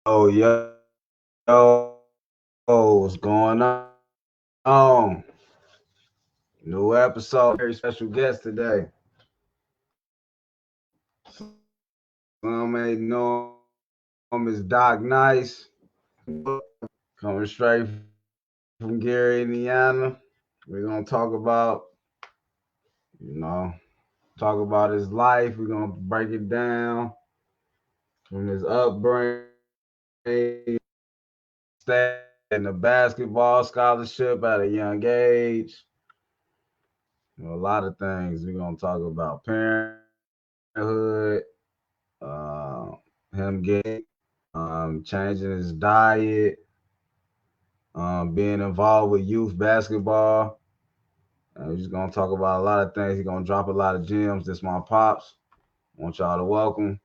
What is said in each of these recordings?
Oh, yo, what's going on? New episode, very special guest today. Some may know him as Doc Nice, coming straight from Gary, Indiana. We're gonna you know, talk about his life. We're gonna break it down from his upbringing, staying in the basketball scholarship at a young age. A lot of things. We're gonna talk about parenthood, uh, him getting, changing his diet, being involved with youth basketball. We're just gonna talk about a lot of things. He's gonna drop a lot of gems. This my pops. I want y'all to welcome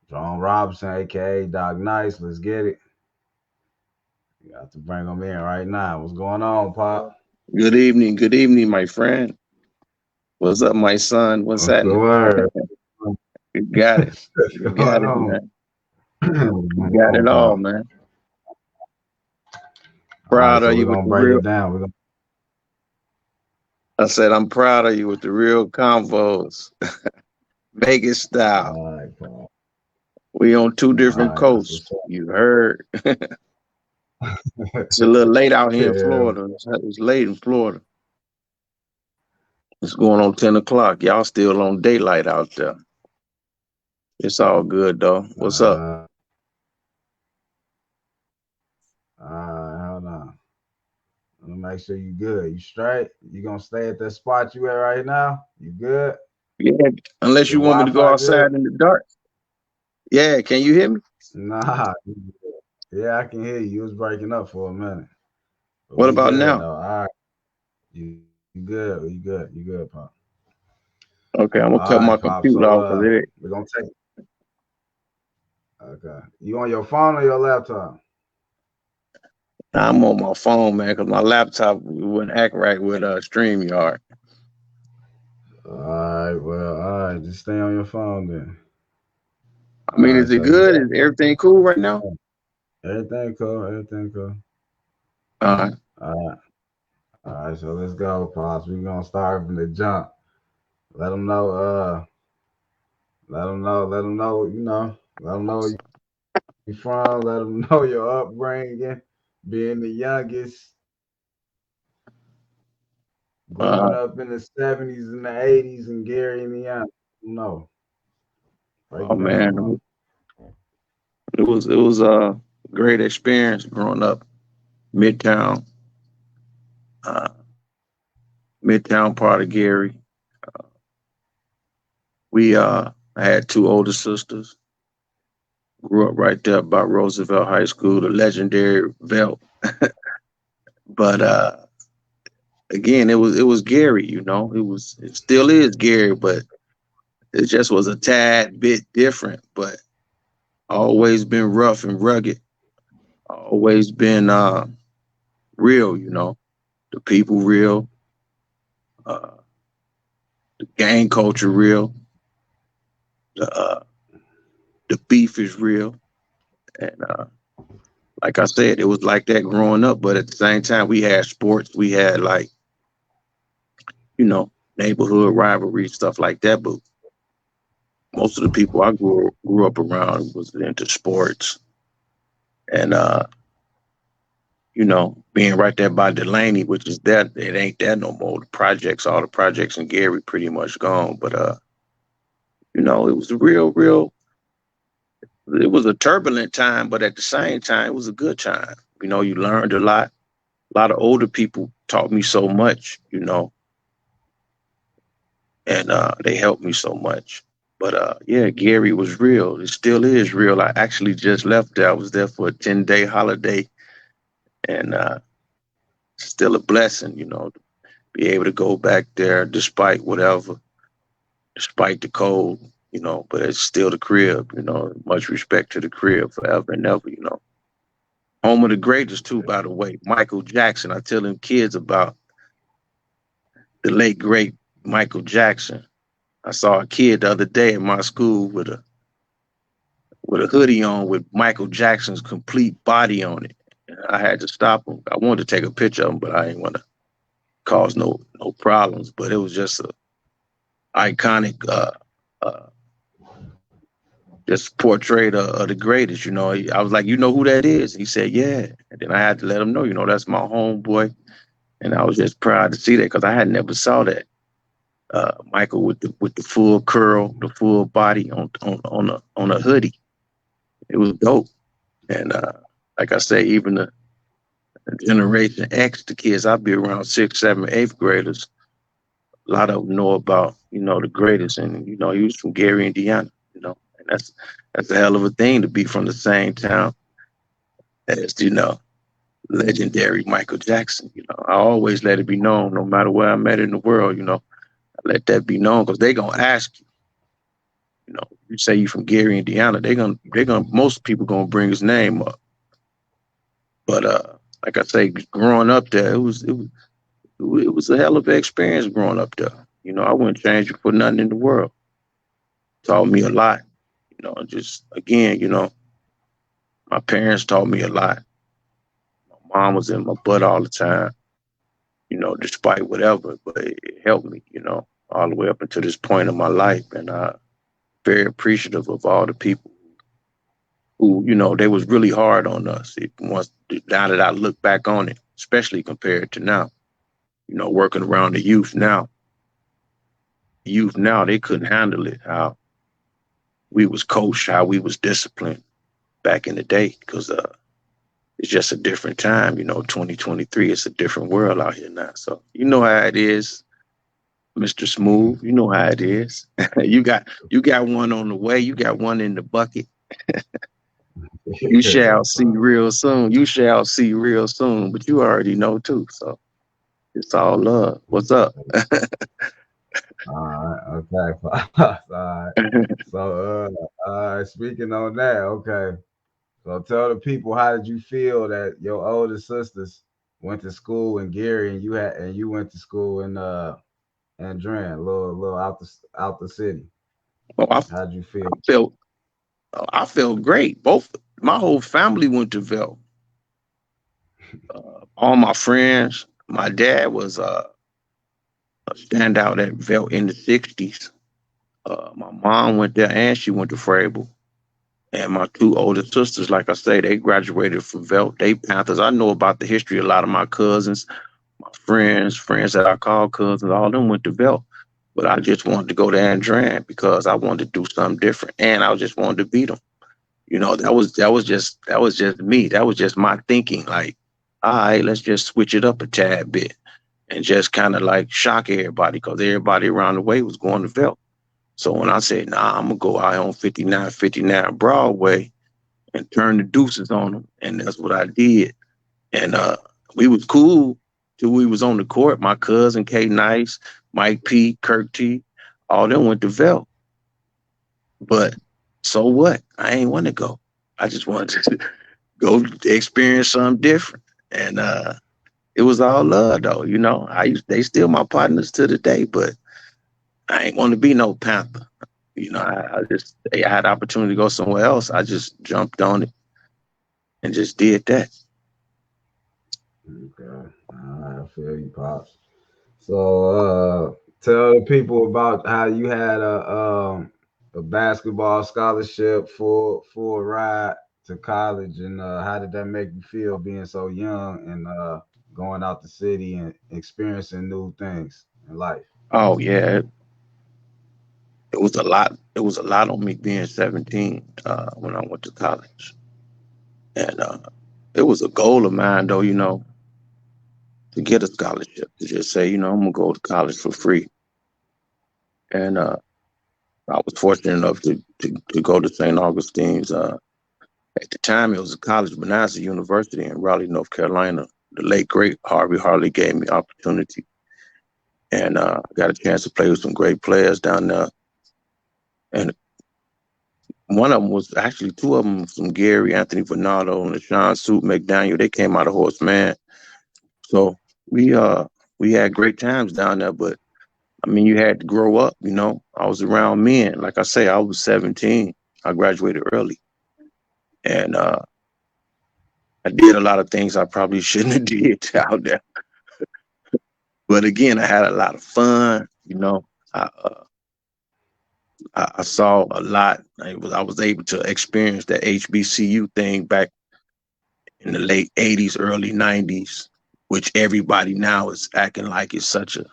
John Robinson, aka Doc Nice. Let's get it. You got to bring him in right now. What's going on, Pop? Good evening, my friend. What's up, my son? What's What's the happening? word? You got it. What's You got going it, on? man. What's You going got it on, all, Pop? man. All right, Proud so of we're you with gonna the break real. it down. We're gonna I said I'm proud of you with the real convos, Vegas style. all right, Pop. We on two All different right, that's coasts. what's You heard. up. It's a little late out here in Yeah. Florida. It's late in Florida. It's going on 10 o'clock. Y'all still on daylight out there. It's all good though. What's up? Hold on. Let me make sure you good. You straight? You gonna stay at that spot you at right now? You good? Yeah. Unless Your you want me to go Wi-Fi good? outside in the dark. Yeah. Can you hear me? Nah. You good. Yeah, I can hear you. You was breaking up for a minute, but What we about good now? though. All right. You good? You good? You good, Pop? Okay, I'm gonna All cut right, my Pop. computer So off because it. we're gonna take. Okay. You on your phone or your laptop? I'm on my phone, man, because my laptop wouldn't act right with StreamYard. All right. Well, all right. Just stay on your phone then. I All mean, right. is it So you good? got Is everything cool right now? everything cool. Everything cool. Uh, All right. All right. So let's go, Pops. We're gonna start from the jump. Let them know. Let them know. Let them know. Let them know where you from. Let them know your upbringing, being the youngest, growing uh, up in the '70s and the '80s in Gary, Indiana. No, break oh it down, man, Pop. it was a great experience growing up Midtown, uh, Midtown part of Gary. We I had two older sisters. Grew up right there by Roosevelt High School, the legendary Belt. But again, it was Gary. It still is Gary, but it just was a tad bit different. But always been rough and rugged. Always been real. The people real. Uh, the gang culture real. The the beef is real. And like I said, it was like that growing up. But at the same time, we had sports. We had like neighborhood rivalry stuff like that. But most of the people I grew up around was into sports and being right there by Delaney, which is that it ain't that no more. All the projects in Gary pretty much gone. But it was a real. It was a turbulent time, but at the same time, it was a good time. You learned a lot. A lot of older people taught me so much. And they helped me so much. But yeah, Gary was real. It still is real. I actually just left there. I was there for a 10-day holiday, and still a blessing, to be able to go back there despite whatever, despite the cold, but it's still the crib, much respect to the crib forever and ever. Home of the greatest, too, by the way, Michael Jackson. I tell them kids about the late, great Michael Jackson. I saw a kid the other day in my school with a hoodie on with Michael Jackson's complete body on it. And I had to stop him. I wanted to take a picture of him, but I didn't want to cause no problems. But it was just a iconic uh, just portrayed of the greatest. I was like, you know who that is? He said, yeah. And then I had to let him know, that's my homeboy. And I was just proud to see that because I had never saw that. Michael with the full curl, the full body on a hoodie. It was dope. And like I say, even the Generation X, the kids I be around, 6th, 7th, 8th graders, a lot of them know about, the greatest. And, he was from Gary, Indiana, and that's a hell of a thing to be from the same town as, legendary Michael Jackson. I always let it be known, no matter where I'm at in the world, I let that be known because they're going to ask you, you say you from Gary, Indiana, most people going to bring his name up. But like I say, growing up there, it was a hell of an experience growing up there. I wouldn't change it for nothing in the world. Taught me a lot. Just again, my parents taught me a lot. My mom was in my butt all the time, despite whatever, but it helped me, all the way up until this point in my life. And very appreciative of all the people who, they was really hard on us. Now that I look back on it, especially compared to now, working around the youth now. Youth now, they couldn't handle it, how we was coached, how we was disciplined back in the day, because it's just a different time, 2023, it's a different world out here now. So you know how it is, Mr. Smooth. You know how it is. you got one on the way, you got one in the bucket. You shall see real soon. You shall see real soon, but you already know too. So it's all love. What's up? All right, okay. All right. So, speaking on that, okay. So tell the people, how did you feel that your older sisters went to school in Gary and you went to school in Andran, a little out the city. Well, How did you feel? felt I felt great. Both my whole family went to Vel. All my friends. My dad was a standout at Vel in the '60s. My mom went there and she went to Frable. And my two older sisters, like I say, they graduated from Vel. They Panthers. I know about the history. A lot of my cousins, my friends that I call cousins, all of them went to Vel. But I just wanted to go to Andran because I wanted to do something different, and I just wanted to beat them. That was just me. That was just my thinking. Like, all right, let's just switch it up a tad bit and just kind of like shock everybody because everybody around the way was going to Vel. So when I said, nah, I'm gonna go out on 59 Broadway and turn the deuces on them, and that's what I did. And we was cool till we was on the court. My cousin K Nice, Mike P, Kirk T, all them went to Vel. But so what? I ain't want to go. I just wanted to go experience something different. And it was all love though, they still my partners to the day, but I ain't want to be no Panther. I had the opportunity to go somewhere else. I just jumped on it and just did that. Okay. All right, I feel you, pops. So tell the people about how you had a basketball scholarship for a ride to college, and how did that make you feel being so young and going out the city and experiencing new things in life? Oh yeah, it was a lot. It was a lot on me being 17 when I went to college, and it was a goal of mine though, to get a scholarship. To just say, I'm gonna go to college for free, and I was fortunate enough to go to St. Augustine's. At the time, it was a college, but now it's a university in Raleigh, North Carolina. The late great Harvey Harley gave me opportunity, and I got a chance to play with some great players down there. And one of them was actually two of them from Gary, Anthony Bernardo, and LaShawn Soup McDaniel. They came out of Horseman. So we had great times down there, but I mean, you had to grow up, I was around men. Like I say, I was 17. I graduated early. and I did a lot of things I probably shouldn't have did out there. But again, I had a lot of fun. I, uh, I saw a lot. I was able to experience that HBCU thing back in the late '80s, early '90s, which everybody now is acting like it's such a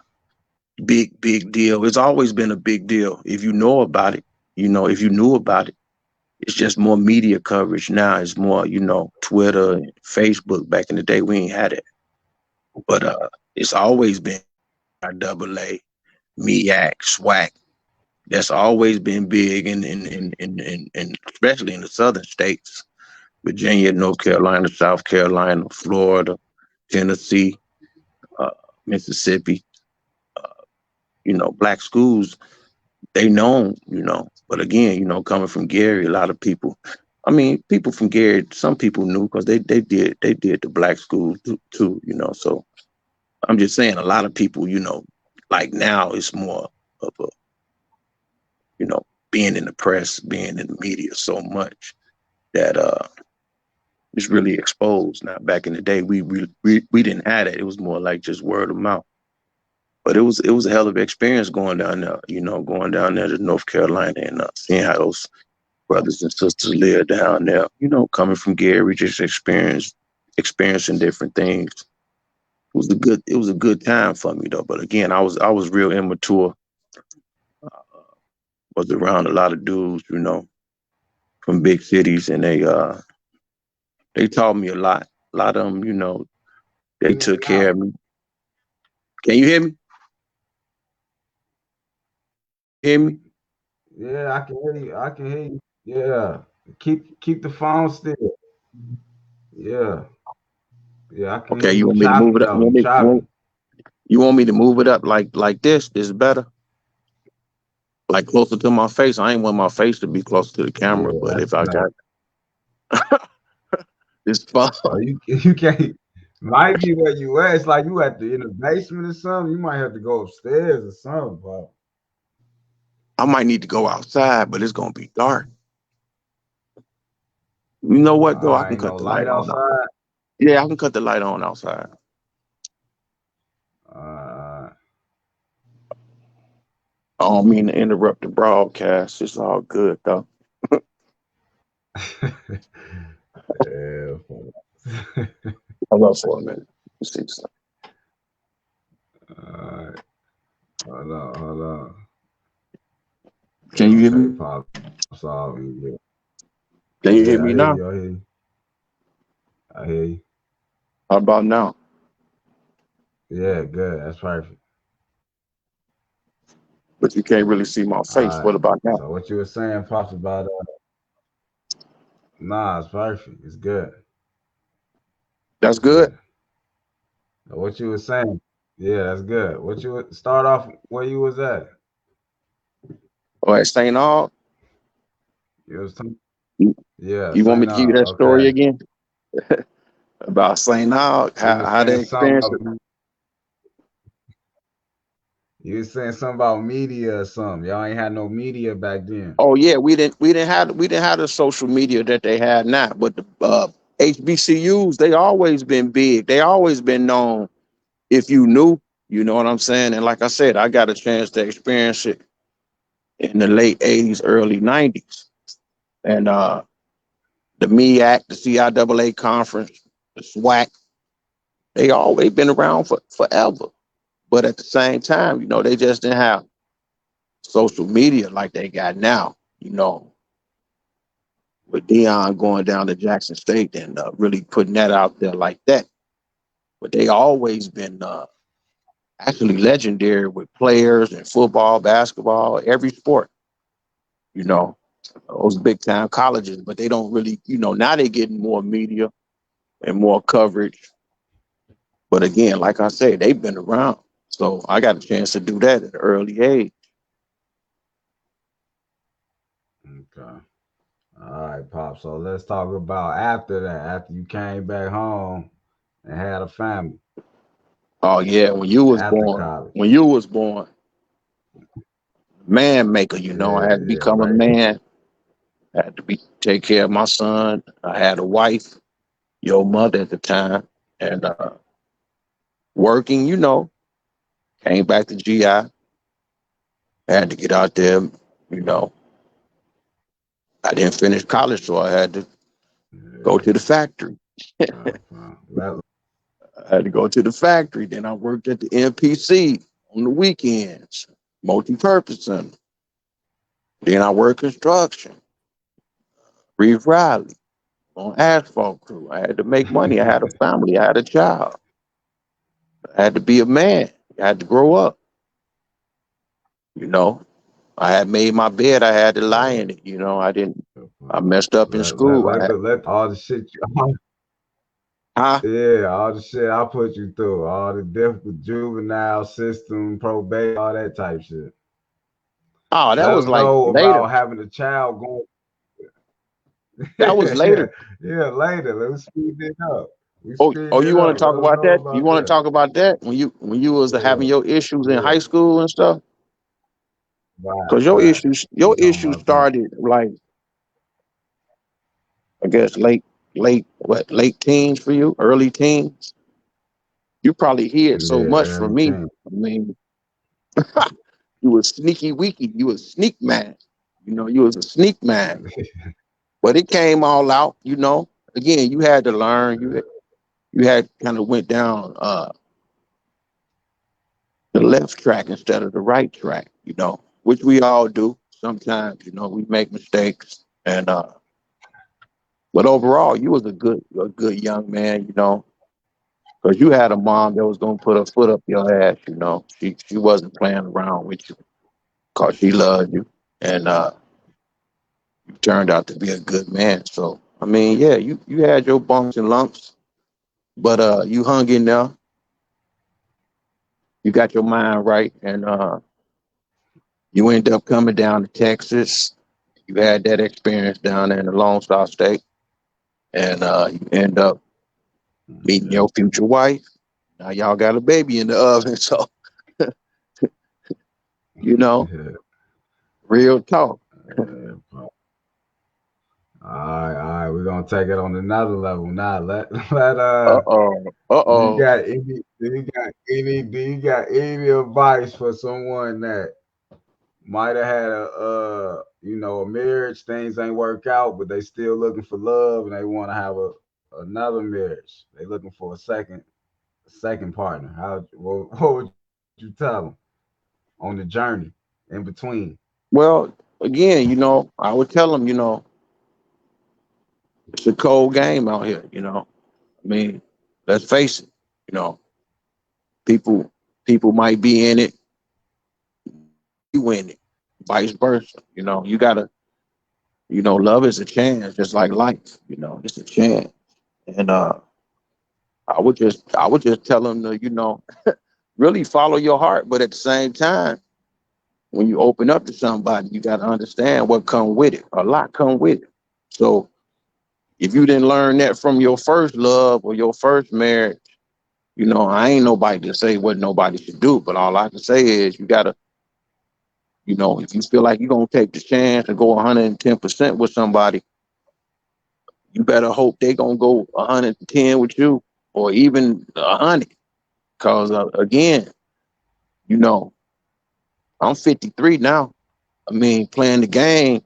big deal. It's always been a big deal if you know about it. If you knew about it, it's just more media coverage now. It's more, Twitter and Facebook. Back in the day, we ain't had it, but it's always been RAA, MEAC, SWAC. That's always been big, in especially in the southern states, Virginia, North Carolina, South Carolina, Florida, Tennessee, uh, Mississippi. Uh, Black schools, they known, But again, coming from Gary, a lot of people. I mean, people from Gary, some people knew because they did the black school too. So I'm just saying, a lot of people, like now, it's more of a, you know, being in the press, being in the media so much that it's really exposed. Now, back in the day, we didn't have it. It was more like just word of mouth. But it was a hell of an experience going down there. Going down there to North Carolina and seeing how those brothers and sisters live down there. Coming from Gary, just experiencing different things. It was a good time for me though. But again, I was real immature. Was around a lot of dudes, from big cities, and they taught me a lot. A lot of them, they took care of me. Can you hear me? Hear me? Yeah, I can hear you. I can hear you. Yeah. Keep the phone still. Yeah. Yeah, I can Okay, hear you you want me to move choppy it up? though. You choppy. You want me to move it up like this? This is better. Like closer to my face. I ain't want my face to be closer to the camera, Yeah, but that's if I better. got this phone, Oh, you can't. Might be where you at. It's like you at the in the basement or something. You might have to go upstairs or something, bro. I might need to go outside, but it's gonna be dark. You know what though? I can Ain't cut no the light light on. outside. Yeah, I can cut the light on outside. Uh, I don't mean to interrupt the broadcast. It's all good though. yeah. Hold on for a minute. Let's see something. Alright. Hold on, hold on. They Can you gonna hear say me? pops off. Yeah, Can you hear yeah. me I hear now? you. I hear you. I hear you. How about now? Yeah, good. That's perfect. But you can't really see my All face. right. What about now? So what you were saying, pops, about nah, it's perfect. It's good. That's good. Yeah. What you were saying? Yeah, that's good. What you start off where you was at? All right, St. Aug, You was you, yeah, you want me Saint to give you that Okay. story again about St. Aug, You how, was how they saying something experienced about it? you was saying something about media or something. Y'all ain't had no media back then. Oh yeah, we didn't have the social media that they have now, but the HBCUs, they always been big. They always been known. If you knew, you know what I'm saying. And like I said, I got a chance to experience it in the late '80s, early '90s, and the MEAC, the CIAA conference, the SWAC, they always been around for forever. But at the same time, they just didn't have social media like they got now. With Dion going down to Jackson State and really putting that out there like that. But they always been actually legendary with players in football, basketball, every sport. You know, those big time colleges, but they don't really, now they're getting more media and more coverage. But again, like I say, they've been around. So I got a chance to do that at an early age. Okay. All right, Pop. So let's talk about after that, after you came back home and had a family Oh yeah, when you was after born, college. when you was born, man maker, I Yeah, had to yeah, become a right. man. Had to be take care of my son. I had a wife, your mother at the time, and working. Came back to GI. Had to get out there. You know, I didn't finish college, so I had to go Yeah. to the factory. That, I had to go to the factory. Then I worked at the NPC on the weekends, multi-purpose center. Then I worked construction, Reeve Riley on asphalt crew. I had to make money. I had a family. I had a child. I had to be a man. I had to grow up. You know, I had made my bed. I had to lie yeah. in it. I didn't. I messed up in school. Let all the shit Huh? yeah, all the shit I put you through, all the different juvenile system, probate, all that type shit. Oh, that Let was them like know later. about having a child going. That was yeah, later. yeah, later. Let's speed it up. We Oh, speeding it you want up. to talk Let them about know that? You about want to that. talk about that when you was having Yeah, your issues in yeah. high school and stuff? Right, Because your right. issues We your talking issues about that. started like I guess late teens for you, early teens. You probably hid Yeah, so much from early me. team. I mean, you was sneaky weaky. You was sneak man. You was a sneak man. But it came all out. Again, you had to learn. You had kind of went down the left track instead of the right track. Which we all do sometimes. We make mistakes, and but overall, you was a good young man. Because you had a mom that was gonna put her foot up your ass. She wasn't playing around with you because she loved you, and you turned out to be a good man. So I mean, yeah, you had your bumps and lumps, but you hung in there. You got your mind right, and you ended up coming down to Texas. You had that experience down there in the Lone Star State, and you end up meeting Yeah, your future wife. Now y'all got a baby in the oven, so you know, yeah, real talk. yeah. All right. We're gonna take it on another level now. Let Uh oh. Uh oh. do you got any advice for someone that might have had a marriage, things ain't work out, but they still looking for love and they want to have another marriage. They looking for a second partner. What would you tell them on the journey in between? Well, again, I would tell them, it's a cold game out here. I mean, let's face it. You know, people people might be in it, you in it, vice versa. You gotta, love is a chance, just like life. It's a chance, and I would just tell them to, really follow your heart, but at the same time, when you open up to somebody, you got to understand what come with it. A lot come with it. So if you didn't learn that from your first love or your first marriage, I ain't nobody to say what nobody should do. But all I can say is you gotta, if you feel like you're gonna take the chance and go 110% with somebody, you better hope they gonna go 110 with you, or even 100. Cause again, you know, I'm 53 now. I mean, playing the game,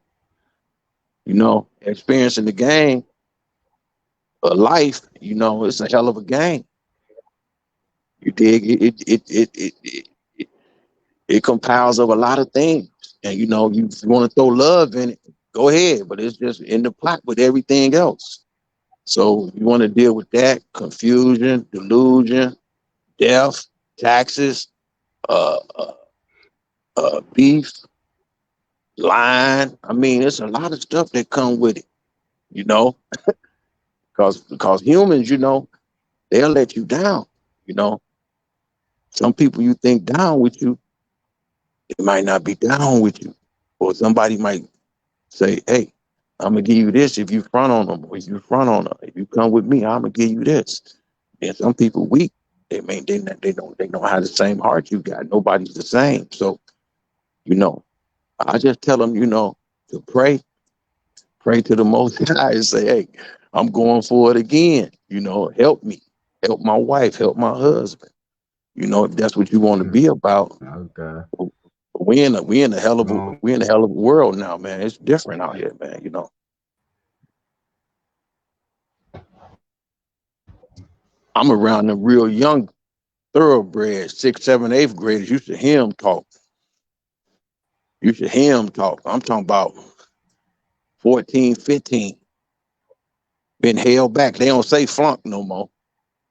experiencing the game of life, it's a hell of a game. You dig? It compiles of a lot of things. And you want to throw love in it, go ahead, but it's just in the pot with everything else. So you want to deal with that confusion, delusion, death, taxes, uh, uh, beef, lying. I mean, it's a lot of stuff that come with it, you know, because humans, they'll let you down. You know, some people you think down with you, they might not be down with you, or somebody might say, "Hey, I'm gonna give you this if you front on them, or if you front on them. If you come with me, I'm gonna give you this." And some people weak. They don't have the same heart you got. Nobody's the same. So I just tell them, to pray pray to the Most High and say, hey, I'm going for it again. Help me, help my wife, help my husband. If that's what you want to be about. Okay. We in a hell of a Going. we in a hell of a world now, man. It's different out here, man. I'm around the real young thoroughbreds, 6th, 7th, 8th graders. You should hear them talk. You should hear them talk. I'm talking about 14, 15. Been held back. They don't say flunk no more.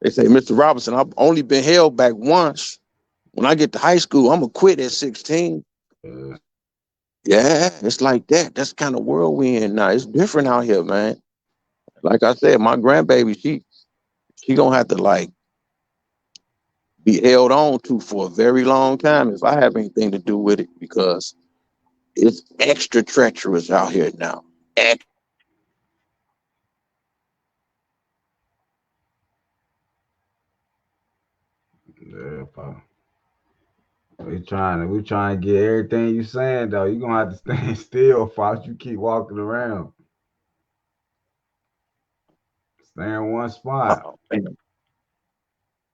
They say, Mr. Robinson, I've only been held back once. When I get to high school, I'm going to quit at 16. Yeah, it's like that. That's the kind of world we in now. It's different out here, man. Like I said, my grandbaby, she gonna have to like be held on to for a very long time if I have anything to do with it, because it's extra treacherous out here now. Yeah, Pop. We trying to get everything you saying though. You gonna have to stand still, Fox. You keep walking around. Stay in one spot. Oh, man.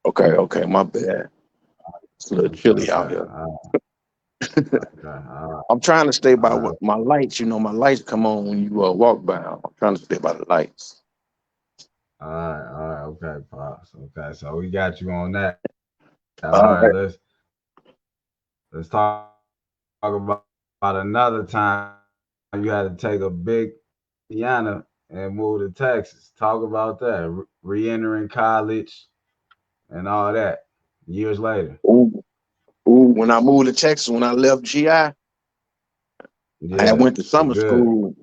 Okay, my bad. It's a little chilly Okay. out here. Okay. All right. I'm trying to stay by All right. what my lights. My lights come on when you walk by. I'm trying to stay by the lights. All right. All right. Okay, Pops. Okay. So we got you on that. All right. All right. Let's talk about another time you had to take a big piano and move to Texas. Talk about that. Re-entering college and all that. Years later. Ooh, when I moved to Texas, when I left GI, I had Yeah. went to For summer good. school.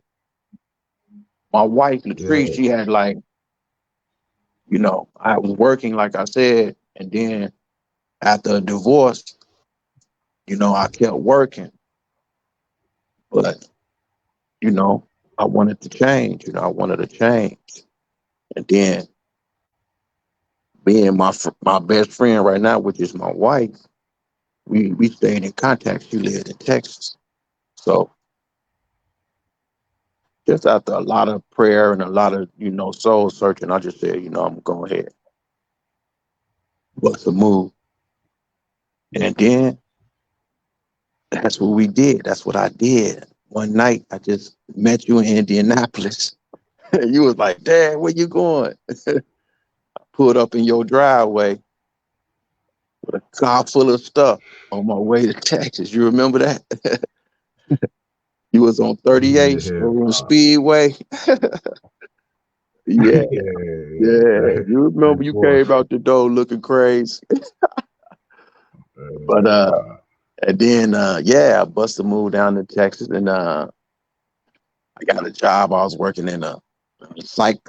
My wife, Latrice, Yeah. she had like, I was working, like I said, and then after a divorce, I kept working, but you know, I wanted to change. I wanted to change, and then being my best friend right now, which is my wife, we stayed in contact. She lived in Texas, so just after a lot of prayer and a lot of soul searching, I just said, I'm gonna go ahead, bust a move, and then that's what we did. That's what I did. One night, I just met you in Indianapolis. You was like, Dad, where you going? Pulled up in your driveway with a car full of stuff on my way to Texas. You remember that? You was on 38th Yeah. over on Speedway. Yeah, yeah. Yeah. You remember Big you came Porsche. out the door looking crazy. But Uh, and then I bust a move down to Texas, and I got a job. I was working in a psych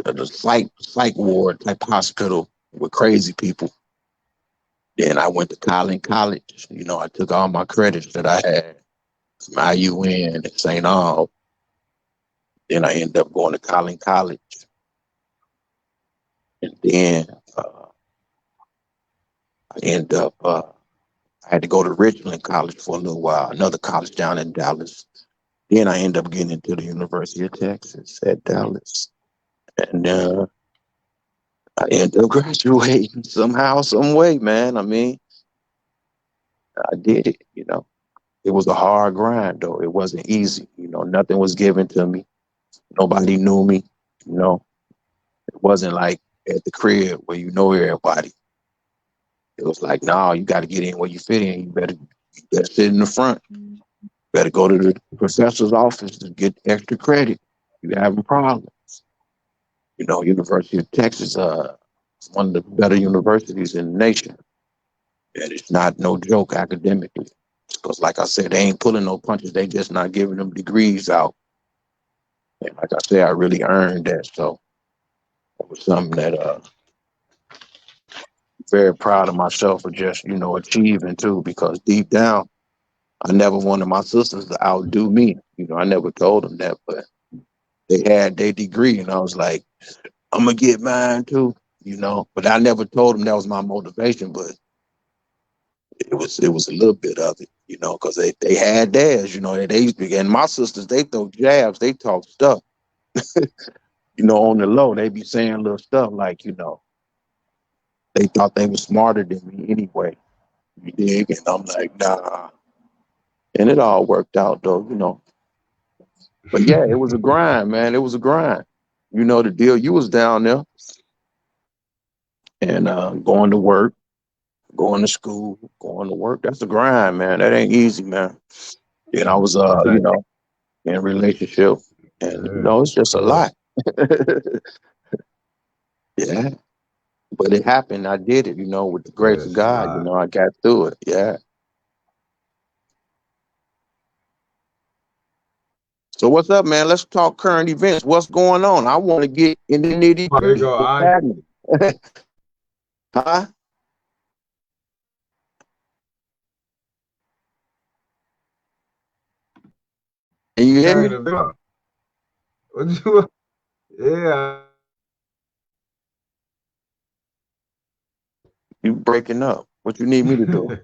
ward type hospital with crazy people. Then I went to College. I took all my credits that I had from IUN and St. Aug. Then I ended up going to College. And then I ended up, I had to go to Richland College for a little while, another college down in Dallas. Then I ended up getting into the University of Texas at Dallas. And I ended up graduating somehow, some way, man. I mean, I did it. It was a hard grind, though. It wasn't easy. Nothing was given to me. Nobody knew me. You know, it wasn't like at the crib where you know everybody. It was like, no, you got to get in where you fit in. You better sit in the front. Better go to the professor's office to get extra credit. You having problems. University of Texas is one of the better universities in the nation. And it's not no joke academically. Because like I said, they ain't pulling no punches. They just not giving them degrees out. And like I said, I really earned that. So it was something that very proud of myself for just, achieving too, because deep down, I never wanted my sisters to outdo me. I never told them that, but they had their degree, and I was like, I'm gonna get mine too. But I never told them that was my motivation, but it was a little bit of it, because they had theirs, and my sisters, they throw jabs, they talk stuff. On the low, they be saying little stuff like, they thought they were smarter than me anyway. You dig? And I'm like, nah. And it all worked out though. But yeah, it was a grind, man. It was a grind. The deal. You was down there and going to work, going to school, going to work. That's a grind, man. That ain't easy, man. And I was, It take, in a relationship, and yeah, it's just a yeah, lot. Yeah, but it happened. I did it, with the yeah, grace of it's a God. lot. I got through it. Yeah. So what's up, man? Let's talk current events. What's going on? I want to get in the nitty There you gritty. go. What's I happening? Huh? Can you hear came me? to Bill. What you? Yeah, You breaking up. What you need me to do?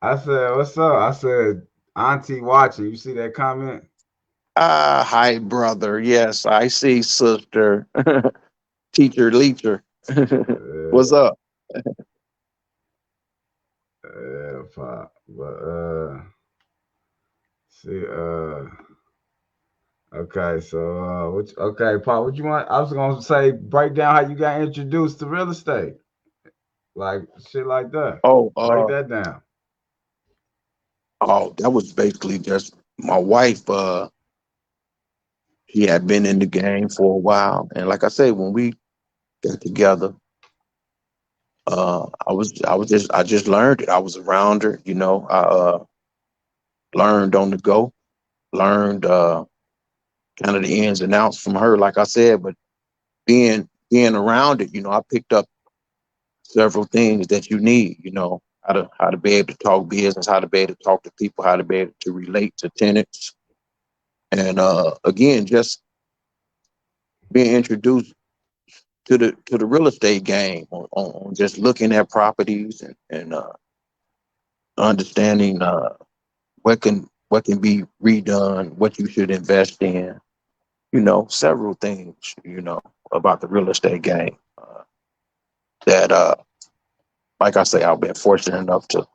I said, "What's up?" I said, "Auntie watching." You see that comment? Hi, brother. Yes, I see, sister. Teacher, leacher. What's Yeah, up? yeah, pop. But see, okay. So, okay, pop. What you want? I was gonna say, break down how you got introduced to real estate, like shit like that. Oh, Break that down. that was basically just my wife. She had been in the game for a while, and like I say, when we got together, I just learned it. I was around her. I learned on the go, learned kind of the ins and outs from her. Like I said, but being around it, I picked up several things that you need. How to be able to talk business, how to be able to talk to people, how to be able to relate to tenants, and again, just being introduced to the real estate game on just looking at properties and understanding what can be redone, what you should invest in, several things, about the real estate game that like I say, I've been fortunate enough to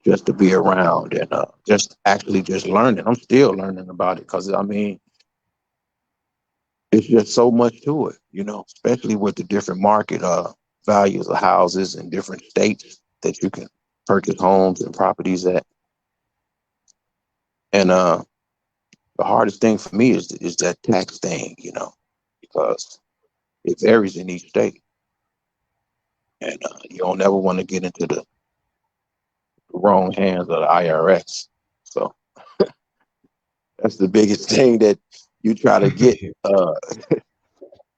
just to be around and just actually just learning. I'm still learning about it because I mean it's just so much to it, especially with the different market values of houses in different states that you can purchase homes and properties at. And the hardest thing for me is that tax thing, because it varies in each state, and you don't ever want to get into the wrong hands of the IRS. So that's the biggest thing that you try to get.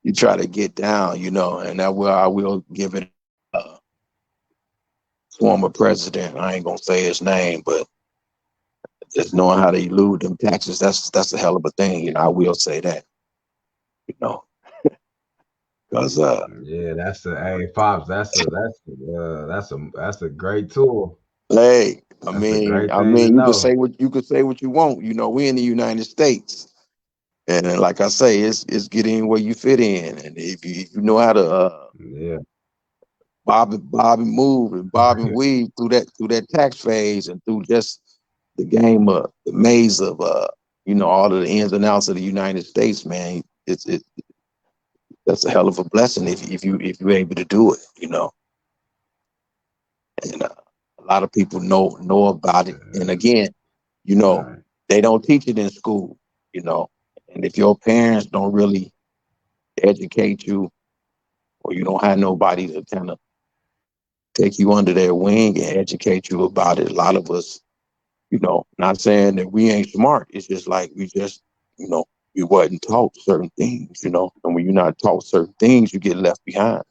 You try to get down, and that will I will give it. Former president, I ain't gonna say his name, but just knowing how to elude them taxes, that's a hell of a thing. I will say that, you know, because Yeah, that's a hey pops. That's a great tool. hey, I That's a mean, great I thing to mean, know. you could say what you want. We in the United States, and then, like I say, it's get in where you fit in, and if you know how to Yeah. bob and move and bob and weave through that tax phase and through just the game of the maze of all of the ins and outs of the United States, man. It's that's a hell of a blessing if you're able to do it, and a lot of people know about it. And again, you know, Right. they don't teach it in school, you know. And if your parents don't really educate you, or you don't have nobody to kind of take you under their wing and educate you about it, a lot of us, not saying that we ain't smart. It's just like you know, we wasn't taught certain things, and when you're not taught certain things, you get left behind.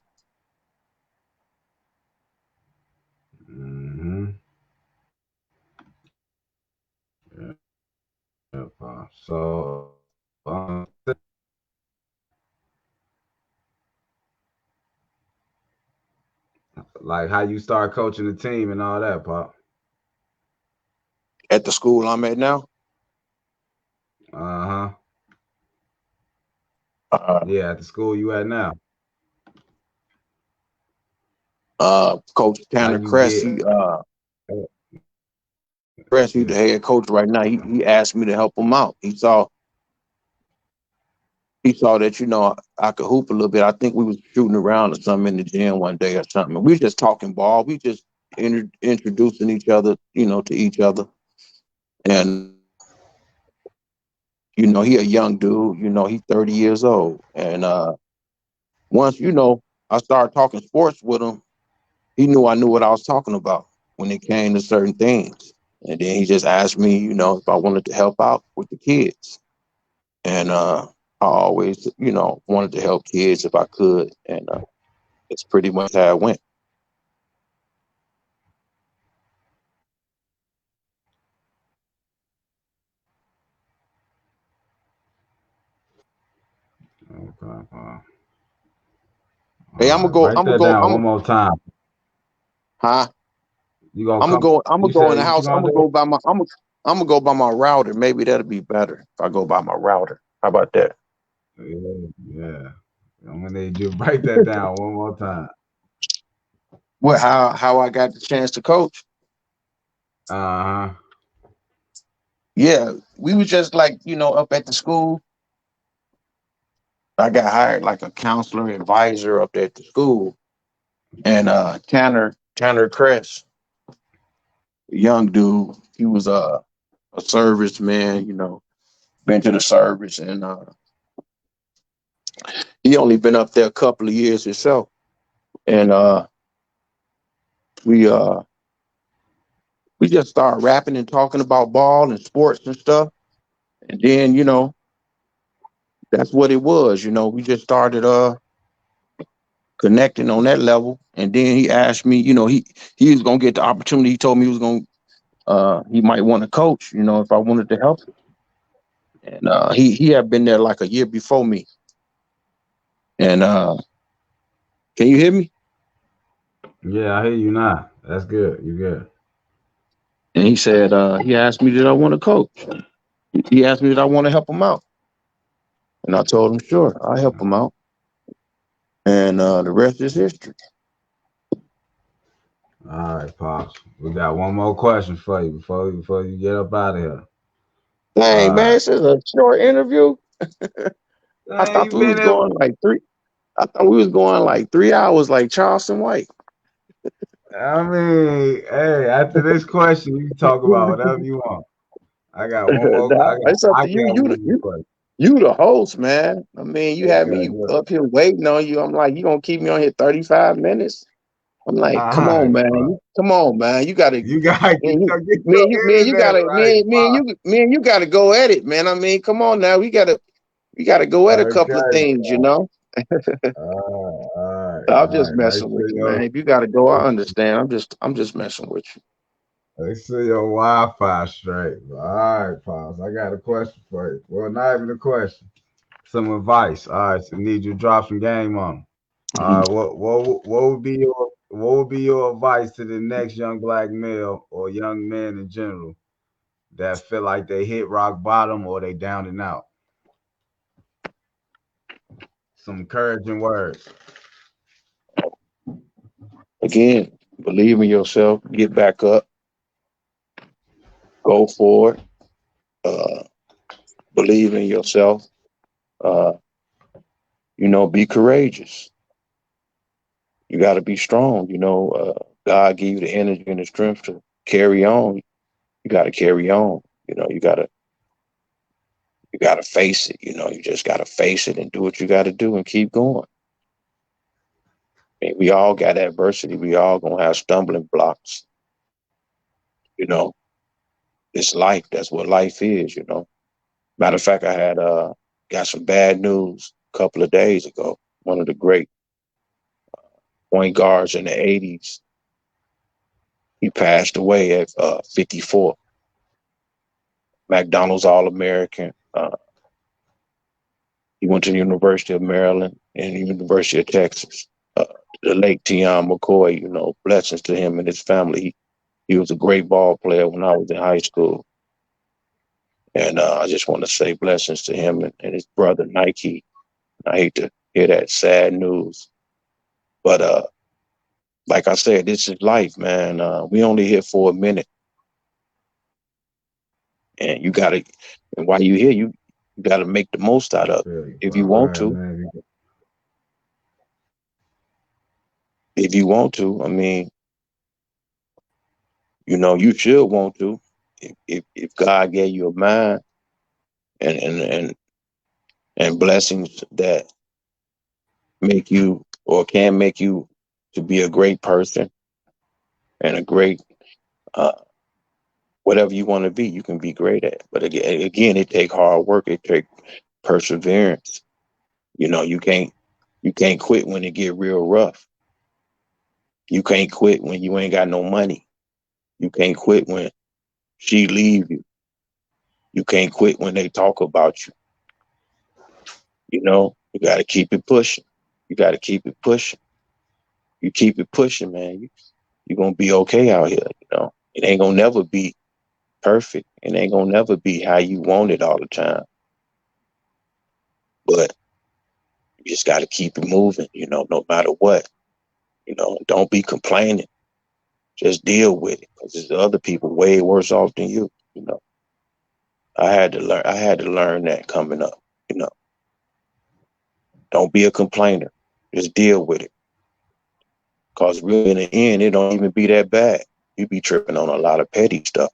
Mm-hmm. Yeah, pops. So, like how you start coaching the team and all that, pop. At the school I'm at now, Uh huh. Uh, Yeah, at the school you at now. Coach How Tanner you get? Cressy, Cressy, Yeah. the head coach right now, he asked me to help him out. He saw that, I could hoop a little bit. I think we was shooting around or something in the gym one day or something. We just talking ball. We just introducing each other, to each other. And he a young dude. He 30 years old. And once I started talking sports with him, he knew I knew what I was talking about when it came to certain things. And then he just asked me, if I wanted to help out with the kids. And I always, wanted to help kids if I could. And it's pretty much how it went. Okay. Hey, All I'm gonna right. go. Write I'm gonna that go. down one more time. Huh? You gonna I'm gonna come? go. I'm gonna You go in say the what you house. I'm gonna gonna do? go by my. I'm gonna go by my router. Maybe that'll be better if I go by my router. How about that? Yeah. Yeah. I'm gonna need you to write that down one more time. What? How I got the chance to coach? Uh huh. Yeah, we was just like up at the school. I got hired like a counselor advisor up there at the school, and Tanner Cress, a young dude, he was a serviceman. Been to the service, and he only been up there a couple of years himself. And we uh we just started rapping and talking about ball and sports and stuff. And then, that's what it was. We just started connecting on that level. And then he asked me, he was gonna get the opportunity. He told me he was gonna he might want to coach, if I wanted to help him. And he had been there like a year before me. And can you hear me? Yeah, I hear you now. That's good. You good? And he said, he asked me did I want to coach. He asked me did I want to help him out. And I told him, sure, I'll help him out. And the rest is history. All right, pops. We got one more question for you before you get up out of here. Dang, All man, right. this is a short interview. I Hey, thought you we been was there? going like three. I thought we was going like 3 hours, like Charleston White. I mean, hey, after this question, you can talk about whatever you want. I got one more. Nah, it's up I to you. got You, one the- more you, question. you the host, man. I mean, you had Okay, me good. up here waiting on you. I'm like, you gonna keep me on here 35 minutes? I'm like, All come on, right, man. pops. Come on, man. You gotta, You gotta get your man, you internet gotta, right, pops. man, you gotta go at it, man. I mean, come on now. We gotta go at a couple of Okay, things, pops. I'm All just right. Make messing with sure you, man. If you gotta go, I make, understand. I'm just messing with you. make sure your Wi-Fi straight. All right, pops. I got a question for you. Well, not even a question. Some advice. All right, so need you to drop some game on 'em. What would be your advice to the next young black male or young men in general that feel like they hit rock bottom or they down and out? Some encouraging words. Again, believe in yourself, get back up, go for it. Uh, believe in yourself. Uh, be courageous. You got to be strong. God give you the energy and the strength to carry on. You got to carry on. You got to face it. You just got to face it and do what you got to do and keep going. I mean, we all got adversity. We all gonna have stumbling blocks. You know, it's life. That's what life is. Matter of fact, I had got some bad news a couple of days ago. One of the great point guards in the '80s, he passed away at 54. McDonald's All American. He went to the University of Maryland and the University of Texas. Uh, the late Tion McCoy, blessings to him and his family. He was a great ball player when I was in high school. And I just want to say blessings to him and his brother Nike. I hate to hear that sad news. But like I said, this is life, man. We only here for a minute, and you gotta. And while you here, you gotta make the most out I of it feel you, if bro. you Go want ahead, to. man. If you want to, I mean, you should want to. If God gave you a mind and and blessings that make you or can make you to be a great person and a great uh, whatever you want to be, you can be great at. But again, it take hard work. It take perseverance. You can't quit when it get real rough. You can't quit when you ain't got no money. You can't quit when she leave you. You can't quit when they talk about you. You got to keep it pushing. You got to keep it pushing. You keep it pushing, man. You're going to be okay out here. It ain't going to never be perfect. It ain't going to never be how you want it all the time. But you just got to keep it moving, no matter what. Don't be complaining. Just deal with it because there's other people way worse off than you. I had to learn that coming up. You know, don't be a complainer. Just deal with it. Cause really in the end, it don't even be that bad. You be tripping on a lot of petty stuff.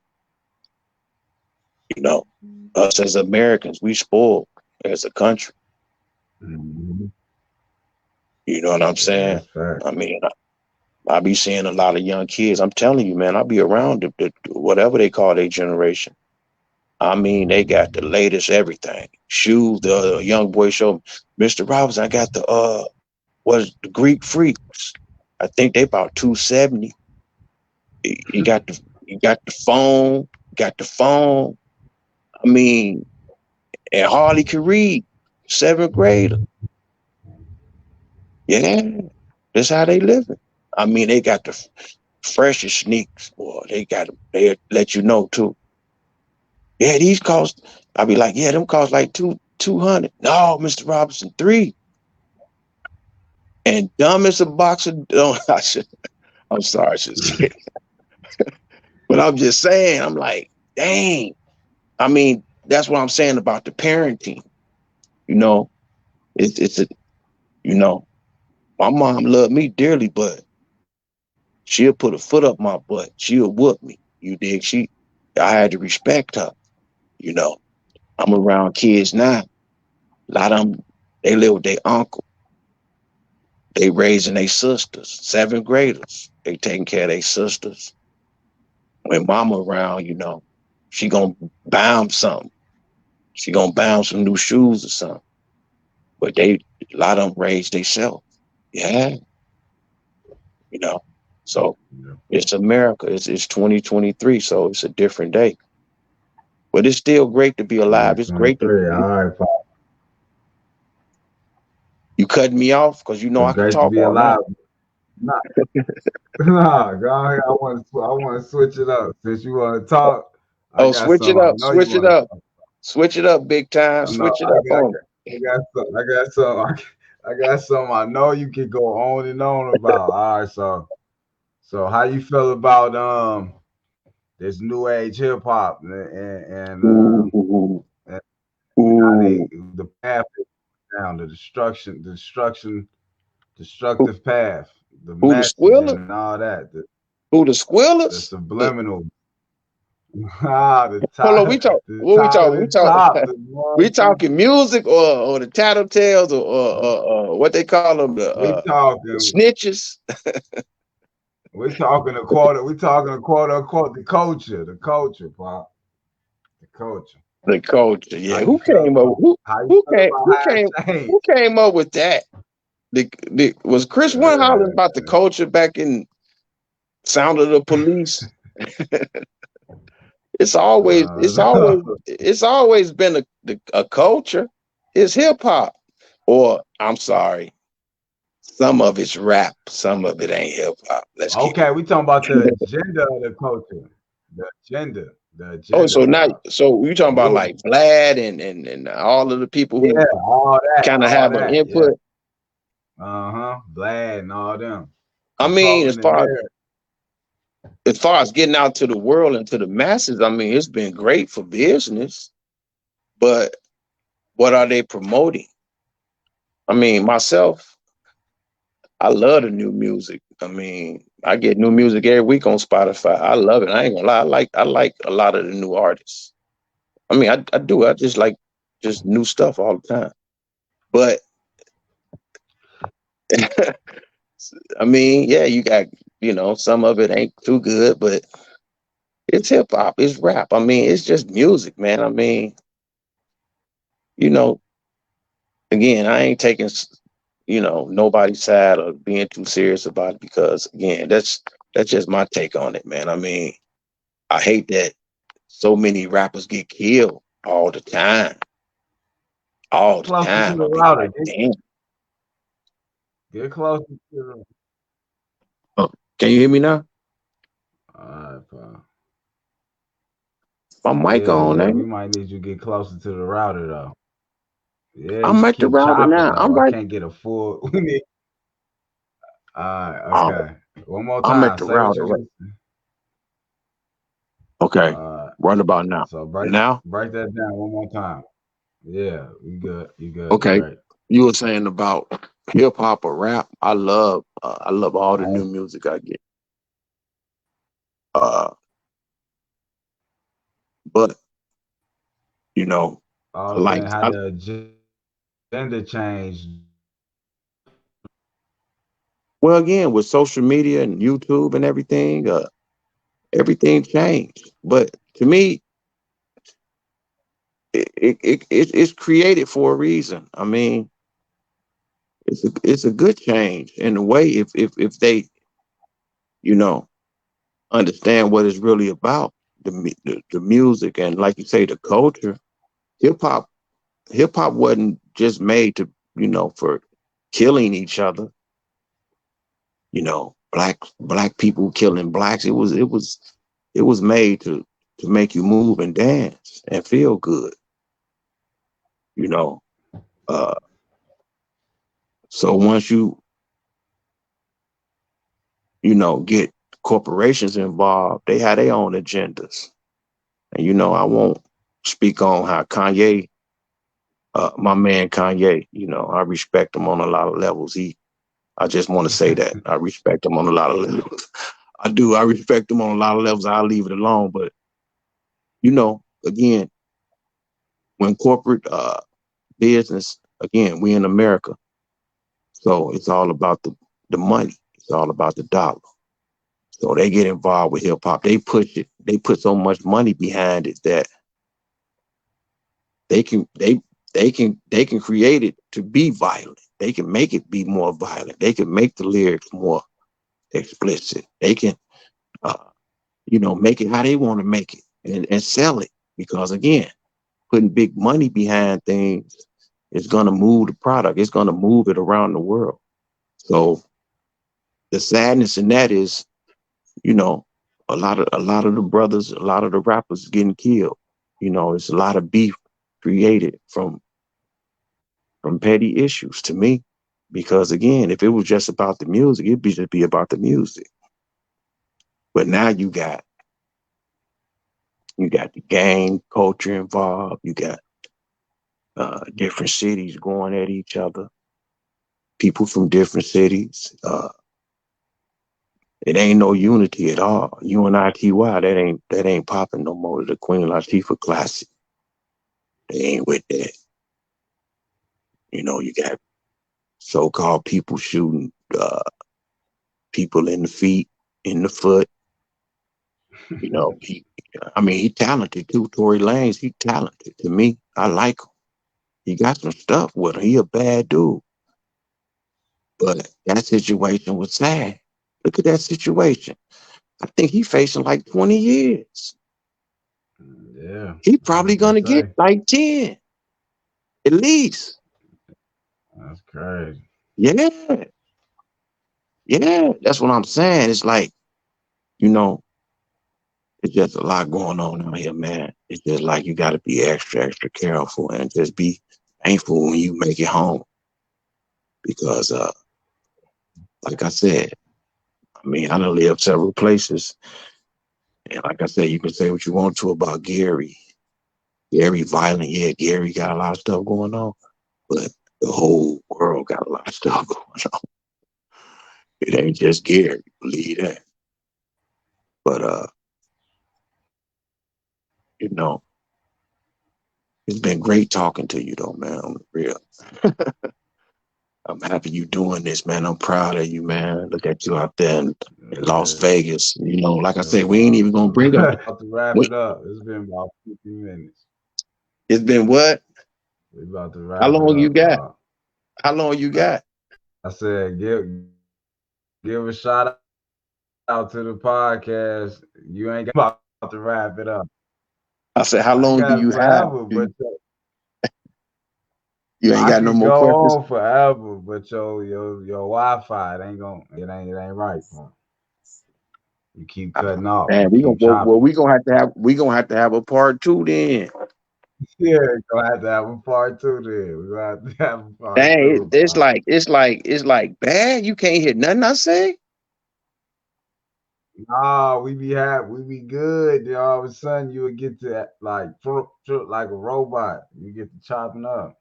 You know, us as Americans, we spoiled as a country. Mm-hmm. You know what I'm Yeah, saying? that's fact. I mean, I be seeing a lot of young kids. I'm telling you, man, I be around the whatever they call their generation. I mean, they got the latest everything. Shoes, the young boy showed me, Mr. Robinson, I got the Greek Freaks. I think they about 270. You got the phone. I mean, and Harley can read, seventh grader. Yeah, that's how they living. I mean, they got the freshest sneakers, boy. They let you know too. Yeah, these cost. I be like, yeah, them cost like 200. No, Mr. Robinson, three. And dumb as a box of. Oh, I'm sorry, I should say, but I'm just saying. I'm like, dang. I mean, that's what I'm saying about the parenting. You know, it's a. You know, my mom loved me dearly, but she'll put a foot up my butt. She'll whoop me. You dig? I had to respect her. You know, I'm around kids now. A lot of them, they live with their uncle. They raising their sisters, seventh graders. They taking care of their sisters. When mama around, she gonna buy them something. She gonna buy them some new shoes or something. But a lot of them raised themselves. Yeah, you know. So Yeah. it's America. It's 2023, so it's a different day. But it's still great to be alive. It's great to 2023. All right, Pop. you cutting me off because It's I could great to talk be all alive. night. Nah, nah, go ahead. I want to switch it up. Since you want to talk, I Oh, got switch it some. I up, know you switch it want to up, talk. switch it up, big time. I know Switch it up on. I got some. I got some. I got some. I know you can go on and on about. All right, so how you feel about this new age hip hop Ooh, and how ooh, they the path down the who, destructive path, the who the messaging squealer? and all that, Who the the squealers? subliminal, the Hold on, we top, talk. the What we top talk? of We the talk. top, the one, We talking music or the tattletales or what they call them we the talking, snitches. we talking a quarter unquote the culture, pop, the culture. The culture, yeah. How you feel about how you Who feel came? about Who how came? it changed? Who came up with that? Was Chris one hollering Yeah, about the culture back in Sound of the Police? It's always, it's no. always, it's always been a culture. It's hip hop, or I'm sorry, some of it's rap, some of it ain't hip hop. Let's keep Okay, it. we talking about the agenda of the culture, the agenda. The Oh, agenda so now, stuff, so you the talking about like movement. Vlad and all of the people who Yeah, kind of all have an that. Yeah. input. Vlad and all them I mean, controlling the narrative. as far as getting out to the world and to the masses, I mean, it's been great for business, but what are they promoting? I mean, myself, I love the new music. I mean, I get new music every week on Spotify. I love it. I ain't gonna lie. I like a lot of the new artists. I mean, I do. I just like just new stuff all the time. But I mean, yeah, you got, some of it ain't too good, but it's hip hop, it's rap. I mean, it's just music, man. I mean, you know, again, I ain't taking, nobody's side or being too serious about it because, again, that's just my take on it, man. I mean, I hate that so many rappers get killed all the time, all the Closer to time. the I be router. like, damn. Get closer to the. Oh, can you hear me now? All right, pal. My mic Yeah, on, yeah. ain't We it? might need you to get closer to the router though. Yeah, you I'm at the keep router chopping now. though. I'm I right. can't get a full. We need. All right, Oh, okay. One more I'm at time. the Say what router. you Right. just. Okay. Uh, Right about now. so Now? break that down one more time. Yeah, you good. You good. You Okay. great. You were saying about hip hop or rap. I love all the new music I get. Uh, but you know, I I was like saying how I, the agenda changed. well again with social media and YouTube and everything, everything changed. But to me, it's created for a reason. I mean, it's a good change in a way if they, you know, understand what it's really about. The music and like you say, the culture. Hip hop hip hop wasn't just made to, for killing each other, black people killing blacks. It was made to make you move and dance and feel good, you know. Uh so once get corporations involved, they have their own agendas. And I won't speak on how Kanye, my man Kanye, I respect him on a lot of levels. I just want to say that I respect him on a lot of levels. I do. I respect him on a lot of levels. I'll leave it alone. But again, when corporate business, again, we in America, so it's all about the money. It's all about the dollar. So they get involved with hip hop. They push it. They put so much money behind it that they can they can create it to be violent. They can make it be more violent. They can make the lyrics more explicit. They can uh, make it how they want to make it and sell it. Because again, putting big money behind things is going to move the product. It's going to move it around the world. So the sadness in that is, you know, a lot of the brothers, a lot of the rappers getting killed. It's a lot of beef created from petty issues to me. Because again, if it was just about the music, it'd just be about the music. But now you got the gang culture involved. You got different cities going at each other. People from different cities. It ain't no unity at all. UNITY, that ain't popping no more. The Queen Latifah Classic, they ain't with that. You got so-called people shooting people in the feet, in the foot. He, I mean, he talented too. Tory Lanez, he talented to me. I like him. He got some stuff with him. He a bad dude. But that situation was sad. Look at that situation. I think he facing like 20 years. Yeah, He I was probably gonna gonna get say like 10 at least. that's crazy. Yeah, yeah. That's what I'm saying. It's like, you know, It's just a lot going on out here, man. It's just like you got to be extra, extra careful and just be thankful when you make it home because, like I said, I mean, I done lived several places, and like I said, you can say what you want to about Gary. Gary violent, yeah. Gary got a lot of stuff going on, but the whole world got a lot of stuff going on. It ain't just Gary, believe that. But you know, it's been great talking to you, though, man. On the real. I'm happy you doing this, man. I'm proud of you, man. Look at you out there in Las Yeah, Vegas. You know, like I said, we ain't Bob. even gonna We bring up. about to wrap We, it up. It's been about 50 minutes. it's been what? We about to How wrap it long you up, got? Bob. How long you got? I said, give a shout out to the podcast. You ain't got about to wrap it up. I said, how I long do got you have? forever, but You ain't I got no could more go questions? on forever. But your Wi-Fi it ain't gonna it ain't right, bro. You keep cutting off. Man, You keep well, chopping. we gonna have to have a part two then. Yeah, gonna have to have a part two. Then we're gonna have to have a part Dang, two, Bob. it's like bad. You can't hear nothing I say. Nah, we be good. Then all of a sudden you would get to like like a robot. You get to chopping up.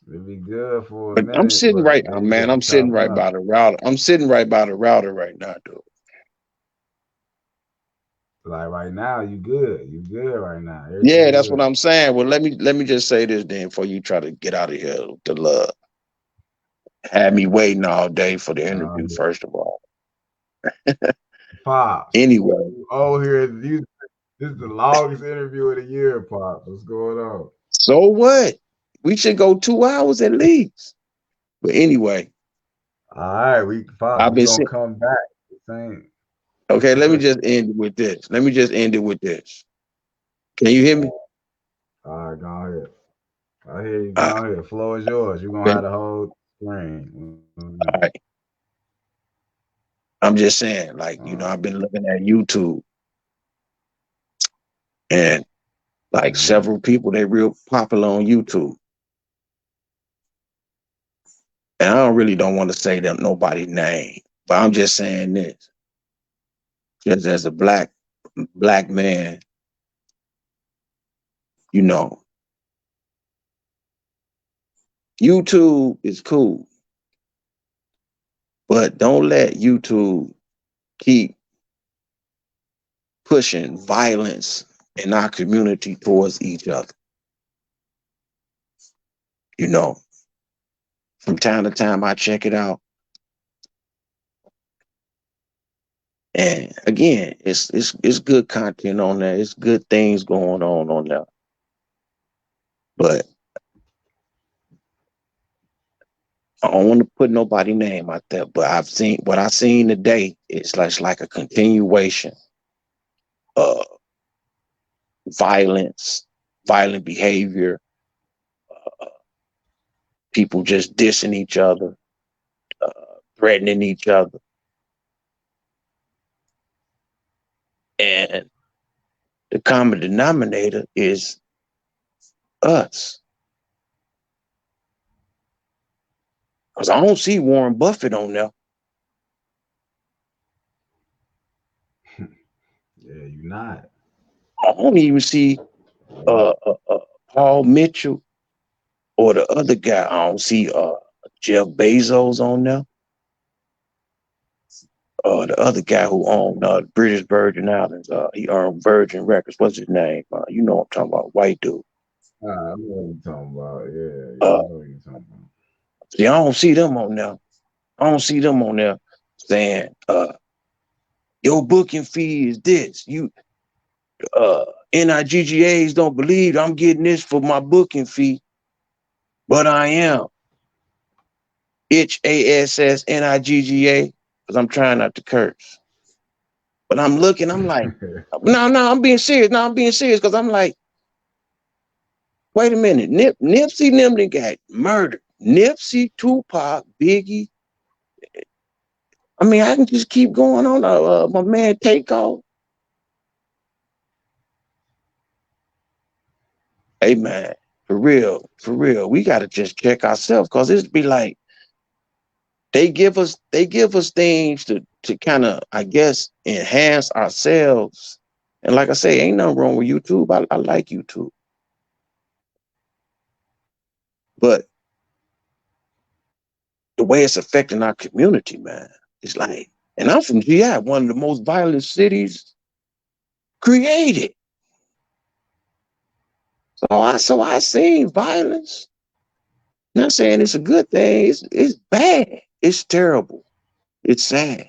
It'd be good for a But I'm minute, sitting but right, then you man. get to I'm sitting chopping right up. by the router. I'm sitting right by the router right now, dude. Like right now, you good. You good right now. Yeah, Everything that's what good. I'm saying. Well, let me just say this then before you try to get out of here. The love had me waiting all day for the interview. Yeah. First of all, Pops, anyway, oh here this is the longest interview of the year, Pops. What's going on? so what? We should go 2 hours at least. But anyway, All right, Pops, I've we been gonna sitting. come back. The same. Okay, let me just end it with this. Let me just end it with this. Can you hear me? All right, go ahead. I hear you. Go Uh, ahead. Floor is yours. You're gonna been, have the whole screen. all right. I'm just saying, All like, right. I've been looking at YouTube and like Mhm. several people, they real popular on YouTube. And I don't want to say them nobody's name, but I'm just saying this. Just as a black man, you know, YouTube is cool, but don't let YouTube keep pushing violence in our community towards each other. You know, from time to time I check it out. And again, it's good content on there. It's good things going on there. But I don't want to put nobody name out there. But I've seen today. It's like a continuation of violence, violent behavior, people just dissing each other, uh, threatening each other, and the common denominator is us. Because I don't see Warren Buffett on there. Yeah, you not. I don't even see uh, uh, uh, Paul Mitchell or the other guy. I don't see Jeff Bezos on there. The other guy who owned British Virgin Islands. He owned Virgin Records. What's his name? You know what I'm talking about. White dude. I know what you're talking about. Yeah, I Uh, know what you're talking about. see, I don't see them on there. I don't see them on there saying, your booking fee is this. You NIGGAs don't believe I'm getting this for my booking fee, but I am. HASSNIGGA, because I'm trying not to curse. But I'm looking, I'm like, no, I'm being serious. No, I'm being serious because I'm like, wait a minute. Nipsey and them got murdered. Nipsey, Tupac, Biggie. I mean, I can just keep going on. My man Takeoff. Hey man, for real, we gotta just check ourselves because it's be like they give us things to kind of, I guess, enhance ourselves. And like I say, ain't nothing wrong with YouTube. I like YouTube. But the way it's affecting our community, man, it's like, and I'm from GI, one of the most violent cities created. So I seen violence. Not saying it's a good thing. It's bad. It's terrible. It's sad.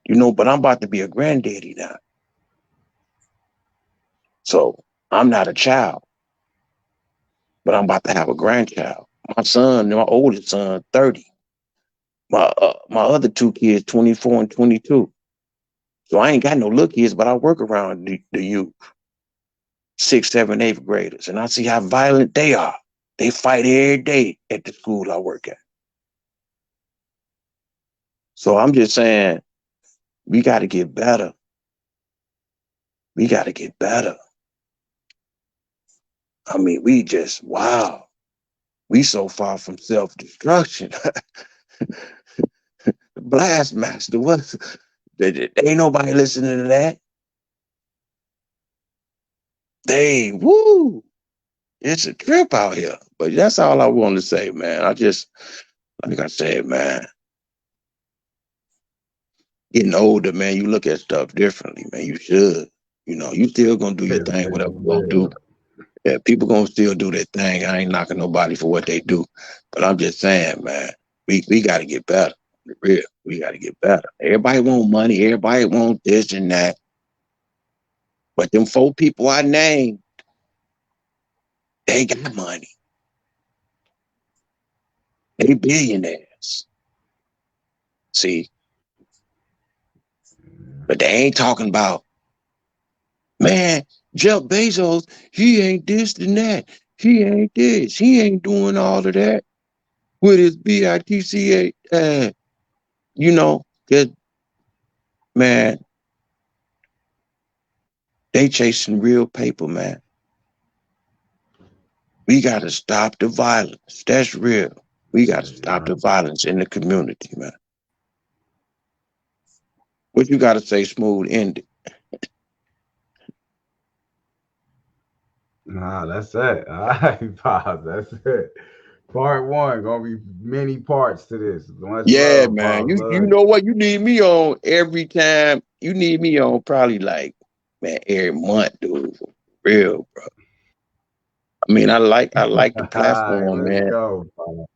But I'm about to be a granddaddy now. So I'm not a child, but I'm about to have a grandchild. My oldest son, 30. My other two kids, 24 and 22. So I ain't got no little kids, but I work around the youth, sixth, seventh, eighth graders, and I see how violent they are. They fight every day at the school I work at. So I'm just saying, we got to get better. We got to get better. I mean, wow. We so far from self-destruction. Blast Master, what? Ain't nobody listening to that. Woo, it's a trip out here. But that's all I want to say, man. Like I said, man, getting older, man, you look at stuff differently, man. You should. You still gonna do your Yeah, thing, whatever man, you gonna do. yeah. Yeah, people gonna still do their thing. I ain't knocking nobody for what they do. But I'm just saying, man, we gotta get better. For real. We gotta get better. Everybody want money, everybody want this and that. But them four people I named, they got money. They billionaires. See, but they ain't talking about, man, Jeff Bezos, he ain't this and that. He ain't this. He ain't doing all of that with his BITCA. Cause man, they chasing real paper, man. We gotta stop the violence. That's real. We gotta stop Yeah. the violence in the community, man. What you gotta say, Smooth ended? Nah, that's it. All right, Pops, that's it. Part one, gonna be many parts to this. Much Yeah, love, man. Pops. You Love know what? You need me on every time. You need me on probably like, man, every month, dude. For real, bro. I mean, you. I like the All right, platform, let's man. go, Pops.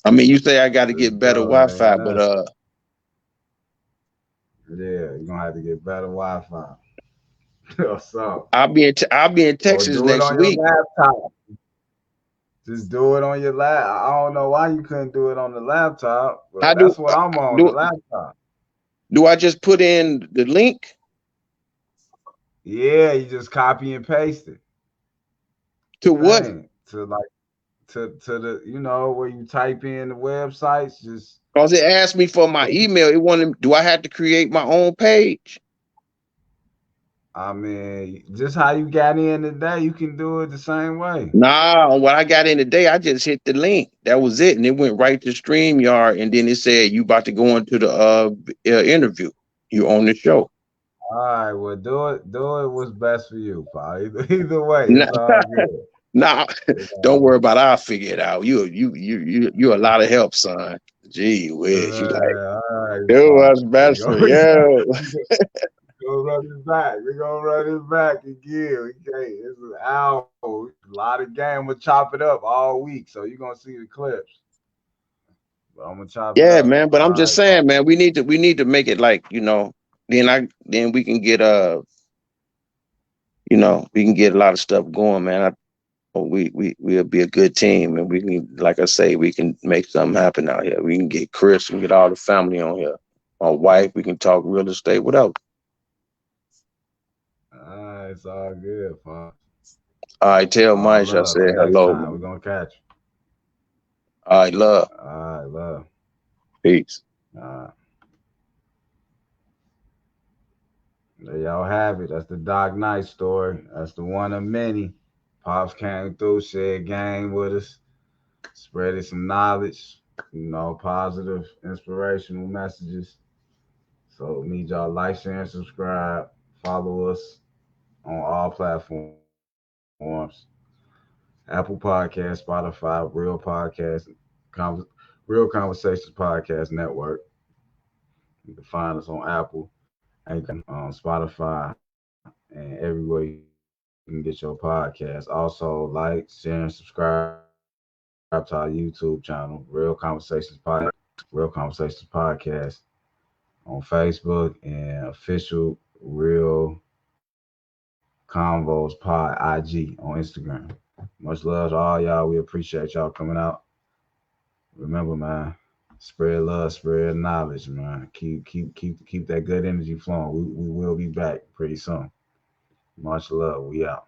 I mean, you say I got to Let's get better go. Ain't Wi-Fi, but nothing. Yeah, you're gonna have to get better Wi-Fi. So, I'll be in or Texas do it next on your week. laptop. Just do it on your lap. I don't know why you couldn't do it on the laptop, but How that's what I'm on the do laptop. do I just put in the link Yeah, you just copy and paste it. to what? Thing to like to the where you type in the websites. Just Because it asked me for my email. It wanted. Do I have to create my own page? I mean, just how you got in today, you can do it the same way. Nah, what I got in today, I just hit the link. That was it, and it went right to StreamYard, and then it said you about to go into the interview. You on the show. All right, well, do it. What's best for you, Paul. Either way, Nah, it's all good. nah, It's don't all worry about it. I'll figure it out. You a lot of help, son. Gee whiz. You like, all right, do Paul. what's best for you. Go run it back. We're gonna run it back again. Okay, it's an hour. A lot of game. We'll chop it up all week, so you're gonna see the clips. But I'm gonna chop it Yeah, up. man. But I'm All just right, Paul. saying, man, we need to make it like, then we can get we can get a lot of stuff going, man. We'll be a good team, and we can, like I say, we can make something happen out here. We can get Chris, we can get all the family on here. My wife, we can talk real estate, whatever. All right, it's all good, Paul. All right, tell All Mike I love. said Next hello, time we're man. gonna catch you. All right, love, All right, love. peace. All right. There y'all have it. That's the Dark Knight story. That's the one of many. Pops came through, shared game with us, spreading some knowledge, positive, inspirational messages. So need y'all like, share, and subscribe. Follow us on all platforms. Apple Podcast, Spotify, Real Podcast, Conver- Real Conversations Podcast Network. You can find us on Apple, Anchor, Spotify, and everywhere you can get your podcast. Also, like, share, and subscribe to our YouTube channel, Real Conversations Podcast on Facebook, and official Real Convos Pod IG on Instagram. Much love to all y'all. We appreciate y'all coming out. Remember, man, spread love, spread knowledge, man. Keep that good energy flowing. We will be back pretty soon. Much love. We out.